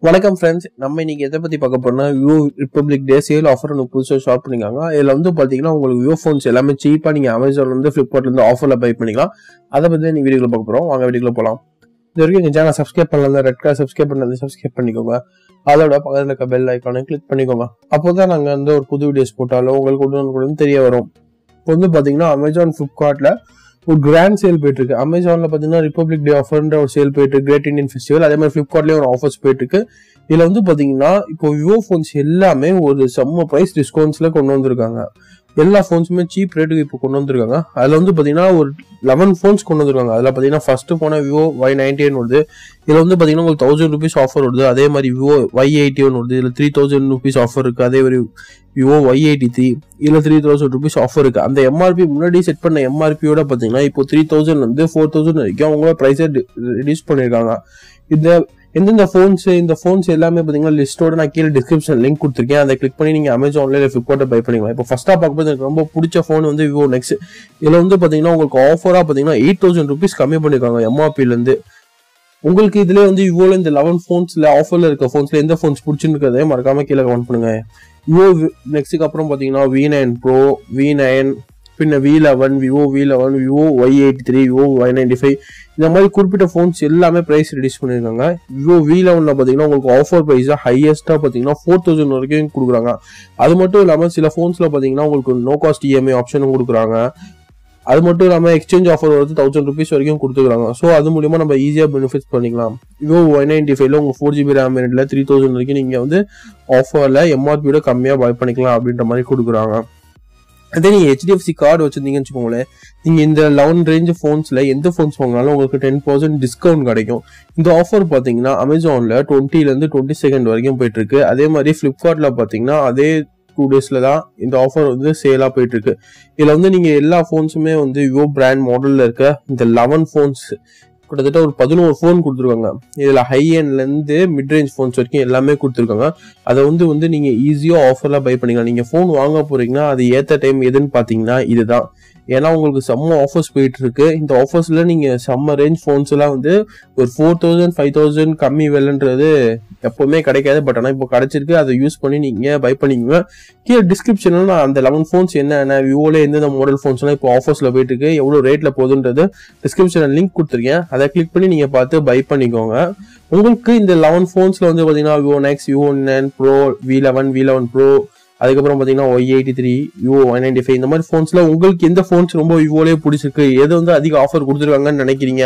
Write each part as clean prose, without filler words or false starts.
வணக்கம் ஃப்ரெண்ட்ஸ், நம்ம இன்னைக்கு எதை பத்தி பார்க்க போறோம்னா விவோ ரிப்பப்ளிக் டே சேல் ஆஃபர் புதுசாக ஸ்டார்ட் பண்ணிருக்காங்க. இதுல வந்து பாத்தீங்கன்னா உங்களுக்கு விவோ ஃபோன்ஸ் எல்லாமே சீப்பா நீங்க அமேசான்ல இருந்து ஃபிளிப்கார்ட்ல இருந்து ஆஃபர்ல பை பண்ணிக்கலாம். அதை பத்தி நீங்க வீடியோல பார்க்க போறோம். வாங்க வீடியோல போலாம். இது வரைக்கும் எங்க சேனல் சப்ஸ்கிரைப் பண்ணல, ரெட் கலர் சப்ஸ்கிரைப் பண்ணது சப்ஸ்கிரைப் பண்ணிக்கோங்க. அதோட பக்கத்துல இருக்க பெல் ஐக்கானை கிளிக் பண்ணிக்கோங்க. அப்போதான் நாங்க வந்து ஒரு புது வீடியோஸ் போட்டாலும் உங்களுக்கு உடனுக்குடன் தெரிய வரும். இப்போ வந்து பாத்தீங்கன்னா அமேசான் ஃபிளிப்கார்ட்ல ஒரு கிராண்ட் சேல் போயிட்டு இருக்கு. அமேசான்ல பாத்தீங்கன்னா ரிப்பப்ளிக் டே ஆஃபர்ன்ற ஒரு சேல் போயிட்டு இருக்கு, கிரேட் இண்டியன் ஃபெஸ்டிவல். அதே மாதிரி ஃபிளிப்கார்ட்லயும் ஒரு ஆஃபர்ஸ் போயிட்டு இருக்கு. இதுல வந்து பாத்தீங்கன்னா இப்போ விவோ போன்ஸ் எல்லாமே ஒரு செம்ம பிரைஸ் டிஸ்கவுண்ட்ஸ்ல கொண்டு வந்திருக்காங்க. எல்லா போன்ஸுமே சீப் ரேட்டுக்கு இப்போ கொண்டு வந்திருக்காங்க. அதுல வந்து பாத்தீங்கன்னா ஒரு 11 போன்ஸ் கொண்டு வந்திருக்காங்க. அதுல பாத்தீங்கன்னா ஃபர்ஸ்ட் போன விவோ Y91 வருது. இதுல வந்து பாத்தீங்கன்னா உங்களுக்கு 1000 rupees ஆஃபர் வருது. அதே மாதிரி விவோ Y81 வருது. இதுல 3000 rupees ஆஃபர் இருக்கு. அதே மாதிரி விவோ Y83 இதுல 3000 rupees ஆஃபர் இருக்கு. அந்த எம்ஆர்பி முன்னாடி செட் பண்ண எம்ஆர்பியோட பாத்தீங்கன்னா இப்போ 3000 இருந்து 4000 வரைக்கும் அவங்க பிரைஸை ரெடியூஸ் பண்ணிருக்காங்க. எந்தெந்த போன்ஸ் இந்த போன்ஸ் எல்லாமே பாத்தீங்கன்னா லிஸ்டோட நான் கீழே டிஸ்கிரிப்ஷன் லிங்க் கொடுத்துருக்கேன். அதை கிளிக் பண்ணி நீங்க அமேசான்ல இல்லை ஃபிளிப்கார்ட்ல பை பண்ணிக்கலாம். இப்போ ஃபர்ஸ்டா பார்க்கும்போது எனக்கு ரொம்ப பிடிச்ச போன் வந்து விவோ நெக்ஸ்ட். இதுல வந்து பாத்தீங்கன்னா உங்களுக்கு ஆஃபரா பாத்தீங்கன்னா 8000 rupees கம்மி பண்ணிருக்காங்க எம்ஆர்பில இருந்து. உங்களுக்கு இதுல வந்து விவோல இந்த 11 போன்ஸ்ல ஆஃபர்ல இருக்க போன்ஸ்ல எந்த போன்ஸ் பிடிச்சிருக்கதே மறக்காம கீழே கமெண்ட் பண்ணுங்க. விவோ நெக்ஸ்ட்டுக்கு அப்புறம் பாத்தீங்கன்னா V9 Pro, V9, பின்ன V11, Vivo V11, Vivo Y83, Vivo Y95 இந்த மாதிரி குறிப்பிட்ட போன்ஸ் எல்லாமே பிரைஸ் ரெடியூஸ் பண்ணிருக்காங்க. விவோ V11 பாத்தீங்கன்னா உங்களுக்கு ஆஃபர் பிரைஸ் ஹையஸ்டா பாத்தீங்கன்னா 4000 வரைக்கும் கொடுக்குறாங்க. அது மட்டும் இல்லாம சில போன்ஸ்ல பாத்தீங்கன்னா உங்களுக்கு நோ காஸ்ட் இஎம்ஐ ஆப்ஷனும் கொடுக்குறாங்க. அது மட்டும் இல்லாம எக்ஸ்சேஞ்ச் ஆஃபர் வந்து 1000 rupees வரைக்கும் கொடுத்துருக்காங்க. ஸோ அது மூலியமா நம்ம ஈஸியா பெனிஃபிட்ஸ் பண்ணிக்கலாம். விவோ Y95ல உங்க 4GB RAM வேரியன்ட்ல 3000 வரைக்கும் நீங்க வந்து ஆஃபர்ல எம்ஆர்பியோட கம்மியா பை பண்ணிக்கலாம் அப்படின்ற மாதிரி கொடுக்குறாங்க. அதே நீங்க HDFC கார்டு வச்சிருந்தீங்கன்னு வச்சுக்கோங்களேன், நீங்க இந்த 11 ரேஞ்ச் போன்ஸ்ல எந்த போன்ஸ் வாங்கினாலும் உங்களுக்கு 10% டிஸ்கவுண்ட் கிடைக்கும். இந்த ஆஃபர் பாத்தீங்கன்னா அமேசான்ல 20ல இருந்து 22 வரைக்கும் போயிட்டு இருக்கு. அதே மாதிரி பிளிப்கார்ட்ல பாத்தீங்கன்னா அதே 2 daysல தான் இந்த ஆஃபர் வந்து சேலா போயிட்டு இருக்கு. இதுல வந்து நீங்க எல்லா போன்ஸுமே வந்து விவோ பிராண்ட் மாடல்ல இருக்க இந்த 11 போன்ஸ் கிட்டத்தட்ட ஒரு 11 போன் கொடுத்துருக்காங்க. இதுல ஹை எண்ட்ல இருந்து மிட் ரேஞ்ச் போன்ஸ் வரைக்கும் எல்லாமே கொடுத்துருக்காங்க. அதை வந்து நீங்க ஈஸியா ஆஃபர்ல பை பண்ணிக்கலாம். நீங்க போன் வாங்க போறீங்கன்னா அது ஏத்த டைம் எதுன்னு பாத்தீங்கன்னா இதுதான். ஏன்னா உங்களுக்கு செம்ம ஆஃபர்ஸ் போயிட்டு இருக்கு. இந்த ஆஃபர்ஸ்ல நீங்க செம்ம ரேஞ்ச் போன்ஸ் எல்லாம் வந்து ஒரு 4000 5000 கம்மி விலைன்றது எப்பவுமே கிடைக்காது. பட் ஆனா இப்போ கிடைச்சிருக்கு. அதை யூஸ் பண்ணி நீங்க பை பண்ணிக்கோங்க. கீழே டிஸ்கிரிப்ஷன்ல நான் அந்த 11 போன்ஸ் என்ன விவோல எந்தெந்த மாடல் போன்ஸ் எல்லாம் இப்போ ஆஃபர்ஸ்ல போயிட்டு இருக்கு, எவ்வளவு ரேட்ல போகுதுன்றது டிஸ்கிரிப்ஷன்ல லிங்க் கொடுத்துருக்கேன். அதை கிளிக் பண்ணி நீங்க பார்த்து பை பண்ணிக்கோங்க. உங்களுக்கு இந்த 11 போன்ஸ்ல வந்து பாத்தீங்கன்னா Vivo next, Vivo V9 Pro, V11 Pro, அதுக்கப்புறம் பாத்தீங்கன்னா Y83, விவோ Y95 இந்த மாதிரி போன்ஸ்ல உங்களுக்கு எந்த போன்ஸ் ரொம்ப விவோலயே பிடிச்சிருக்கு, எது வந்து அதிக ஆஃபர் கொடுத்துருக்காங்கன்னு நினைக்கிறீங்க,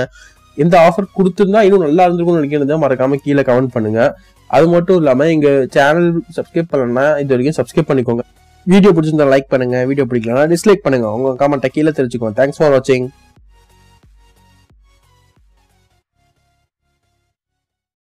எந்த ஆஃபர் கொடுத்துருந்தா இன்னும் நல்லா இருந்திருக்கும்னு நினைக்கிறத மறக்காம கீழே கமெண்ட் பண்ணுங்க. அது மட்டும் இல்லாம எங்க சேனல் சப்ஸ்கிரைப் பண்ணலன்னா இது வரைக்கும் சப்ஸ்கிரைப் பண்ணிக்கோங்க. வீடியோ பிடிச்சிருந்தா லைக் பண்ணுங்க, வீடியோ பிடிக்கலன்னா டிஸ்லைக் பண்ணுங்க. உங்க கமெண்ட்டை கீழே தெரிஞ்சுக்கோங்க. தேங்க்ஸ் ஃபார் வாட்சிங்.